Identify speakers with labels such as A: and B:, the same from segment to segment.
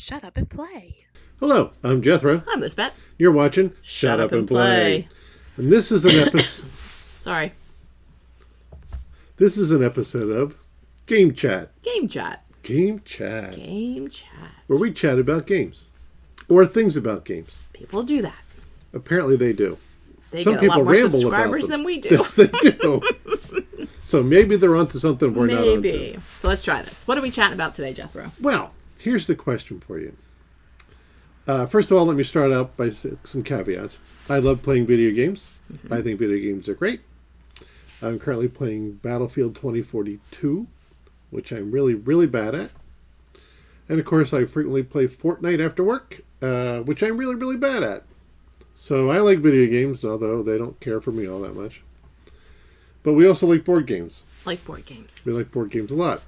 A: Shut up and play.
B: Hello, I'm Jethro.
A: I'm Lisbeth.
B: You're watching Shut Up and Play. And this is an episode...
A: Sorry.
B: This is an episode of Game Chat.
A: Game Chat.
B: Game Chat.
A: Game Chat.
B: Where we chat about games. Or things about games.
A: People do that.
B: Apparently they do.
A: They
B: Some
A: get a
B: people
A: lot more
B: ramble
A: subscribers
B: about them.
A: than we do.
B: Yes, they do. So maybe they're onto something we're not onto.
A: Maybe. So let's try this. What are we chatting about today, Jethro?
B: Well, here's the question for you. First of all, let me start out by some caveats. I love playing video games. Mm-hmm. I think video games are great. I'm currently playing Battlefield 2042, which I'm really, really bad at. And of course, I frequently play Fortnite after work, which I'm really, really bad at. So I like video games, although they don't care for me all that much. But we also like board games.
A: Like board games.
B: We like board games a lot.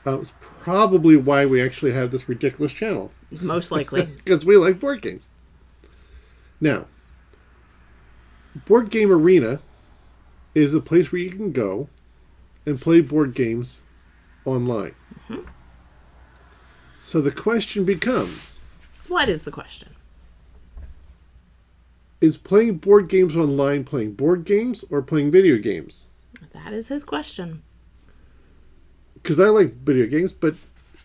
B: It's probably why we actually have this ridiculous channel.
A: Most likely.
B: Because we like board games. Now, Board Game Arena is a place where you can go and play board games online. Mm-hmm. So the question becomes...
A: What is the question?
B: Is playing board games online playing board games or playing video games?
A: That is his question.
B: Because I like video games, but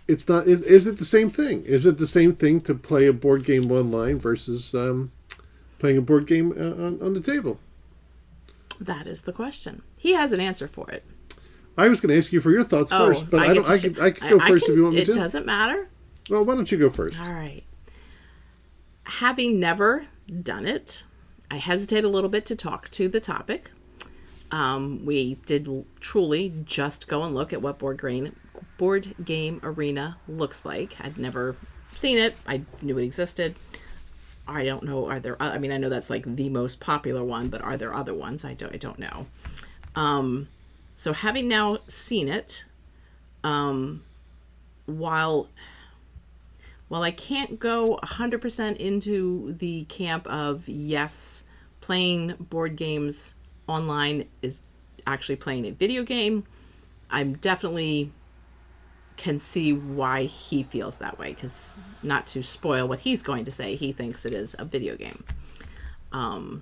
B: it's not. Is it the same thing? Is it the same thing to play a board game online versus playing a board game on the table?
A: That is the question. He has an answer for it.
B: I was going to ask you for your thoughts first, but I could go first if you want me to.
A: It doesn't matter.
B: Well, why don't you go first?
A: All right. Having never done it, I hesitate a little bit to talk to the topic. We did truly just go and look at what Board Game Arena looks like. I'd never seen it. I knew it existed. I don't know. Are there? I mean, I know that's like the most popular one, but are there other ones? I don't know. So having now seen it, while I can't go 100% into the camp of yes, playing board games online is actually playing a video game, I'm definitely can see why he feels that way, because not to spoil what he's going to say, he thinks it is a video game. I'll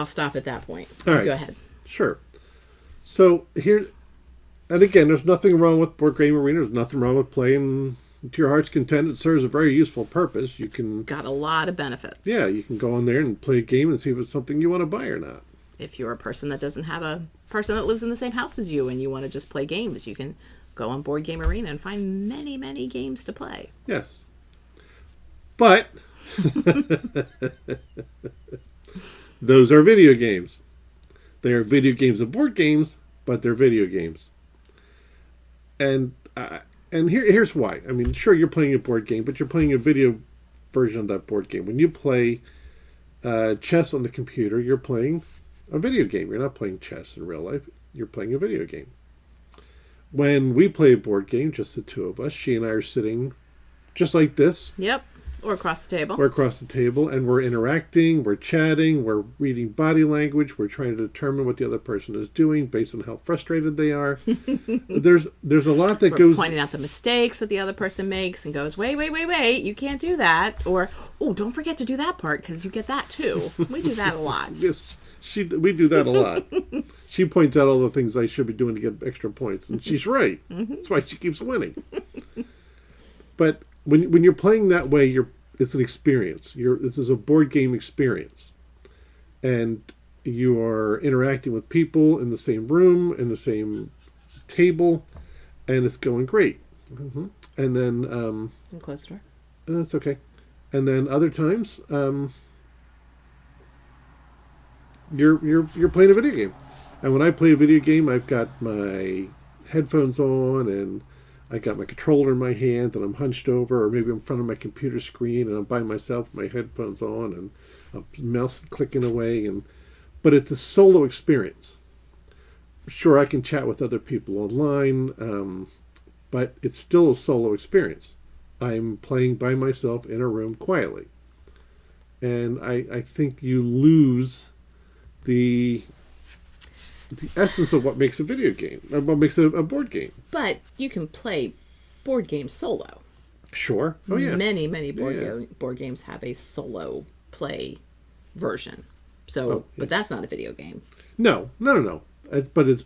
A: stop at that point.
B: All right.
A: Go ahead.
B: Sure. So here, and again, there's nothing wrong with Board Game Arena. There's nothing wrong with playing to your heart's content. It serves a very useful purpose. It's
A: got a lot of benefits.
B: Yeah, you can go on there and play a game and see if it's something you want to buy or not.
A: If you're a person that doesn't have a person that lives in the same house as you and you want to just play games, you can go on Board Game Arena and find many, many games to play.
B: Yes. But those are video games. They are video games of board games, but they're video games. And here's why. I mean, sure, you're playing a board game, but you're playing a video version of that board game. When you play chess on the computer, you're playing a video game. You're not playing chess in real life. You're playing a video game. When we play a board game, just the two of us, she and I are sitting just like this.
A: Yep. Or across the table.
B: We're across the table, and we're interacting, we're chatting, we're reading body language, we're trying to determine what the other person is doing based on how frustrated they are. There's a lot that goes...
A: pointing out the mistakes that the other person makes and goes, wait, you can't do that. Or, oh, don't forget to do that part because you get that too. We do that a lot.
B: Yes, we do that a lot. She points out all the things I should be doing to get extra points, and she's right. Mm-hmm. That's why she keeps winning. But when you're playing that way, it's an experience. This is a board game experience, and you are interacting with people in the same room, in the same table, and it's going great. Mm-hmm. And then
A: and close the door.
B: That's okay. And then other times, you're playing a video game, and when I play a video game, I've got my headphones on and I got my controller in my hand and I'm hunched over, or maybe I'm in front of my computer screen and I'm by myself with my headphones on and I'm mouse clicking away. But it's a solo experience. Sure, I can chat with other people online, but it's still a solo experience. I'm playing by myself in a room quietly. And I think you lose the essence of what makes a video game, what makes a board game.
A: But you can play board games solo.
B: Sure. Oh yeah.
A: Many
B: Yeah.
A: board games have a solo play version. So,
B: Oh,
A: but that's not a video game.
B: No, no, no, no. But uh,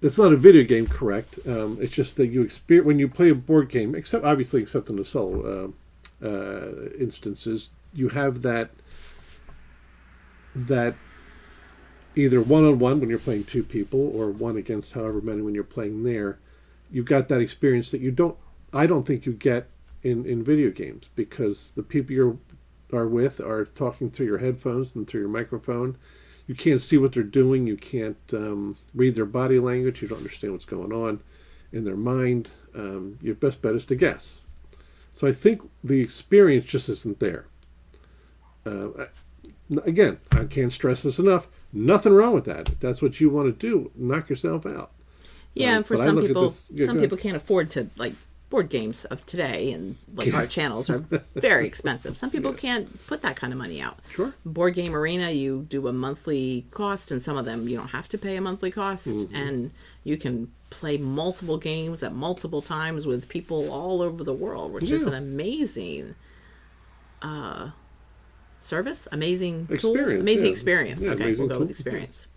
B: it's not a video game, correct? It's just that you experience when you play a board game, except in the solo instances, you have that either one-on-one when you're playing two people or one against however many when you're playing there. You've got that experience that I don't think you get in video games, because the people you are with are talking through your headphones and through your microphone. You can't see what they're doing. You can't read their body language. You don't understand what's going on in their mind. Your best bet is to guess. So I think the experience just isn't there. Again, I can't stress this enough. Nothing wrong with that. If that's what you want to do, knock yourself out.
A: Yeah, and for
B: but I
A: some
B: look at
A: people,
B: this- yeah,
A: some
B: go
A: people can't afford to, like, board games of today, and like our channels are very expensive. Some people can't put that kind of money out.
B: Sure.
A: Board Game Arena, you do a monthly cost, and some of them you don't have to pay a monthly cost, and you can play multiple games at multiple times with people all over the world, which is
B: Yeah.
A: an amazing service, amazing tool,
B: Experience,
A: amazing
B: yeah.
A: experience.
B: Yeah,
A: Okay,
B: amazing
A: we'll go with
B: tool,
A: experience.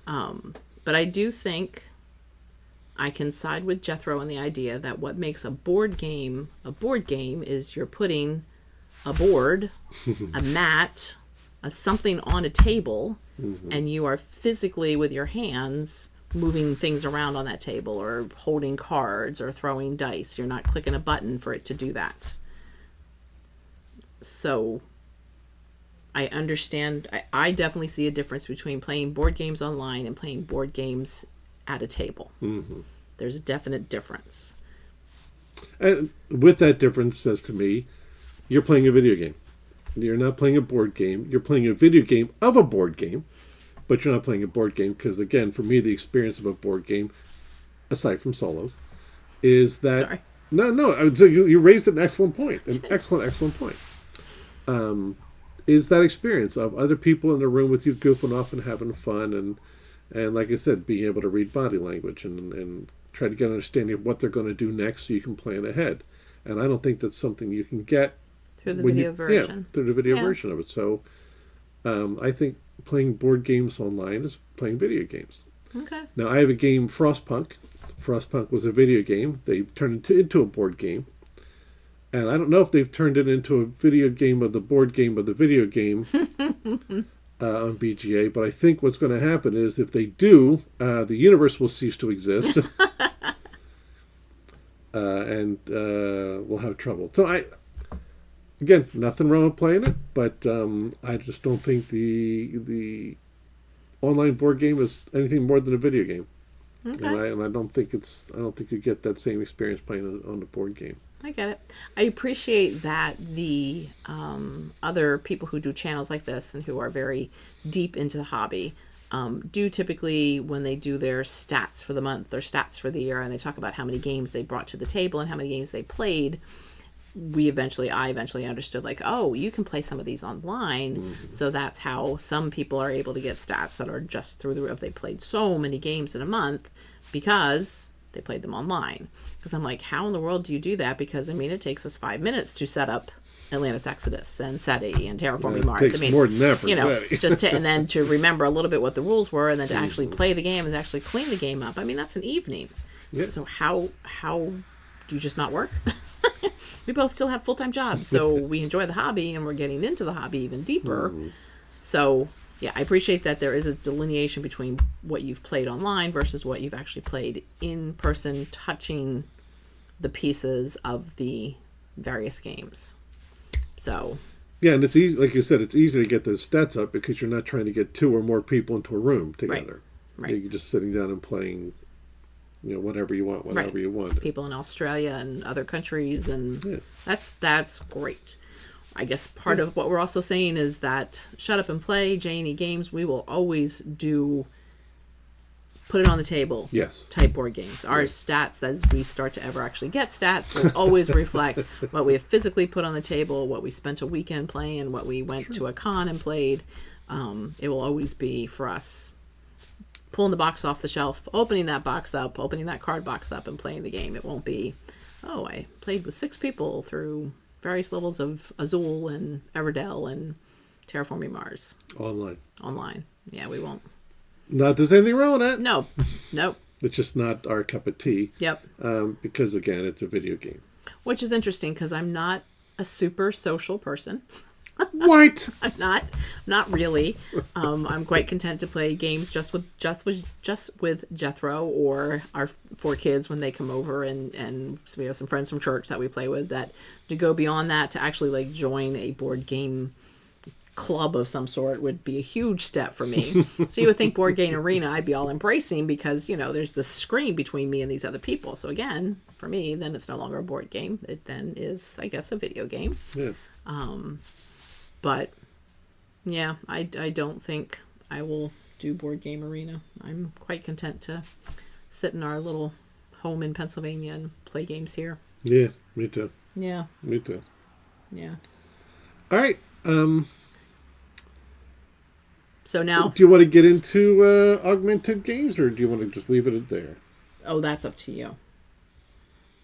A: But I do think I can side with Jethro on the idea that what makes a board game is you're putting a board, a mat, something on a table, and you are physically with your hands moving things around on that table, or holding cards or throwing dice. You're not clicking a button for it to do that. So I understand. I definitely see a difference between playing board games online and playing board games at a table. There's a definite difference.
B: And with that difference, says to me, you're playing a video game. You're not playing a board game. You're playing a video game of a board game, but you're not playing a board game, because, again, for me, the experience of a board game, aside from solos, is that...
A: Sorry.
B: No. So you raised an excellent point. An excellent point. Is that experience of other people in the room with you goofing off and having fun, and like I said, being able to read body language and try to get an understanding of what they're going to do next so you can plan ahead. And I don't think that's something you can get
A: Through the video version.
B: Yeah, through the video
A: Yeah.
B: version of it. So I think playing board games online is playing video games.
A: Okay.
B: Now, I have a game, Frostpunk. Frostpunk was a video game. They turned it into a board game. And I don't know if they've turned it into a video game of the board game of the video game on BGA, but I think what's going to happen is, if they do, the universe will cease to exist. And we'll have trouble. So again, nothing wrong with playing it, but I just don't think the online board game is anything more than a video game.
A: Okay.
B: And I don't think you get that same experience playing on the board game.
A: I get it. I appreciate that the other people who do channels like this and who are very deep into the hobby do typically, when they do their stats for the month or stats for the year, and they talk about how many games they brought to the table and how many games they played, I eventually understood, like, oh, you can play some of these online. So that's how some people are able to get stats that are just through the roof. They played so many games in a month because they played them online. Because I'm like, how in the world do you do that? Because, I mean, it takes us 5 minutes to set up Atlantis Exodus and SETI and Terraforming Mars.
B: It takes more than that for SETI.
A: And then to remember a little bit what the rules were, and then to actually play the game and actually clean the game up. I mean, that's an evening.
B: Yeah.
A: So how do you just not work? We both still have full-time jobs, so we enjoy the hobby, and we're getting into the hobby even deeper. So yeah, I appreciate that there is a delineation between what you've played online versus what you've actually played in person, touching the pieces of the various games. So
B: Yeah, and it's easy, like you said, it's easy to get those stats up because you're not trying to get two or more people into a room together.
A: Right.
B: You're just sitting down and playing, whatever you want, whenever you want.
A: people in Australia and other countries, and that's great. I guess part of what we're also saying is that Shut Up and Play, J&E Games, we will always do put it on the table type board games. Our stats, as we start to ever actually get stats, will always reflect what we have physically put on the table, what we spent a weekend playing, what we went to a con and played. It will always be, for us, pulling the box off the shelf, opening that box up, opening that card box up and playing the game. It won't be oh, I played with 6 people through various levels of Azul and Everdell and Terraforming Mars. Online. Yeah, we won't.
B: Not there's anything wrong with that.
A: No. Nope.
B: It's just not our cup of tea.
A: Yep.
B: Because, again, it's a video game.
A: Which is interesting because I'm not a super social person.
B: What?
A: I'm not really. I'm quite content to play games just with Jethro or our 4 kids when they come over, and we have some friends from church that we play with. That to go beyond that to actually like join a board game club of some sort would be a huge step for me. So you would think Board Game Arena I'd be all embracing because there's this screen between me and these other people. So again, for me, then it's no longer a board game. It then is, I guess, a video game.
B: Yeah.
A: But yeah, I don't think I will do Board Game Arena. I'm quite content to sit in our little home in Pennsylvania and play games here.
B: Yeah, me too.
A: Yeah.
B: Me too.
A: Yeah.
B: All right.
A: So now,
B: do you want to get into augmented games, or do you want to just leave it there?
A: Oh, that's up to you.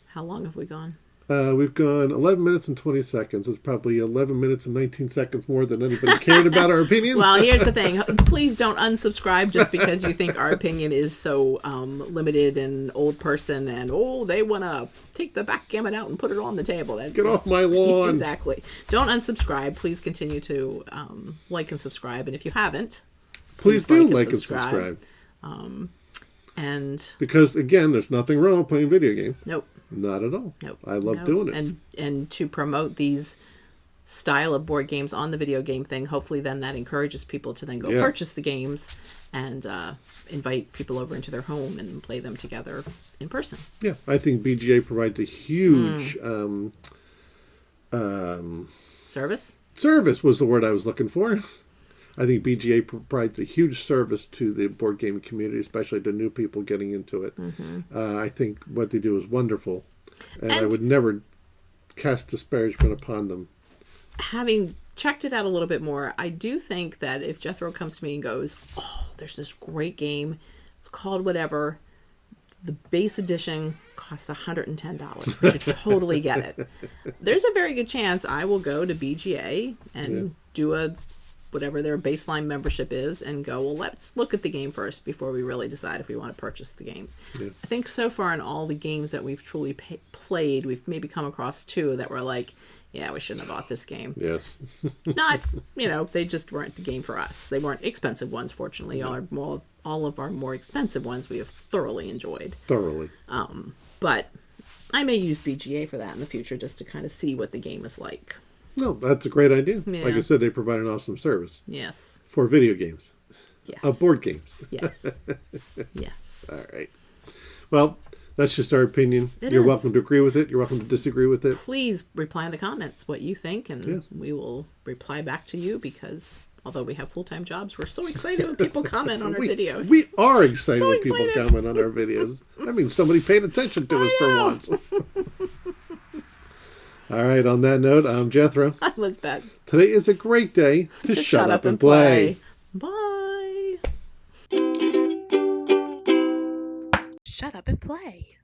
A: How long have we gone?
B: We've gone 11 minutes and 20 seconds. It's probably 11 minutes and 19 seconds more than anybody cared about our opinion.
A: Well, here's the thing. Please don't unsubscribe just because you think our opinion is so limited and old person and, they want to take the backgammon out and put it on the table.
B: Get off my lawn.
A: Exactly. Don't unsubscribe. Please continue to like and subscribe. And if you haven't,
B: please do like and subscribe.
A: And
B: because, again, there's nothing wrong with playing video games.
A: Nope.
B: Not at all.
A: Nope.
B: I love doing it.
A: And to promote these style of board games on the video game thing, hopefully then that encourages people to then go purchase the games and invite people over into their home and play them together in person. Yeah,
B: I think BGA provides a huge
A: service.
B: Service was the word I was looking for. I think BGA provides a huge service to the board gaming community, especially to new people getting into it. Mm-hmm. I think what they do is wonderful, and I would never cast disparagement upon them.
A: Having checked it out a little bit more, I do think that if Jethro comes to me and goes, there's this great game, it's called whatever, the base edition costs $110. We should totally get it. There's a very good chance I will go to BGA and do whatever their baseline membership is and go, let's look at the game first before we really decide if we want to purchase the game. Yeah. I think so far in all the games that we've truly played, we've maybe come across 2 that were like, we shouldn't have bought this game.
B: Yes.
A: Not, they just weren't the game for us. They weren't expensive ones, fortunately. No. All of our more expensive ones we have thoroughly enjoyed.
B: Thoroughly.
A: But I may use BGA for that in the future just to kind of see what the game is like.
B: No, that's a great idea. Yeah. Like I said, they provide an awesome service.
A: Yes.
B: For video games.
A: Yes.
B: Board games.
A: Yes. Yes.
B: All right. Well, that's just our opinion. You're welcome to agree with it. You're welcome to disagree with it.
A: Please reply in the comments what you think, and we will reply back to you because although we have full-time jobs, we're so excited when people comment on our videos.
B: We are excited when people comment on our videos. That means somebody paid attention to us for once. All right, on that note, I'm Jethro.
A: I'm Lizbeth.
B: Today is a great day to shut up and play.
A: Bye. Shut up and play.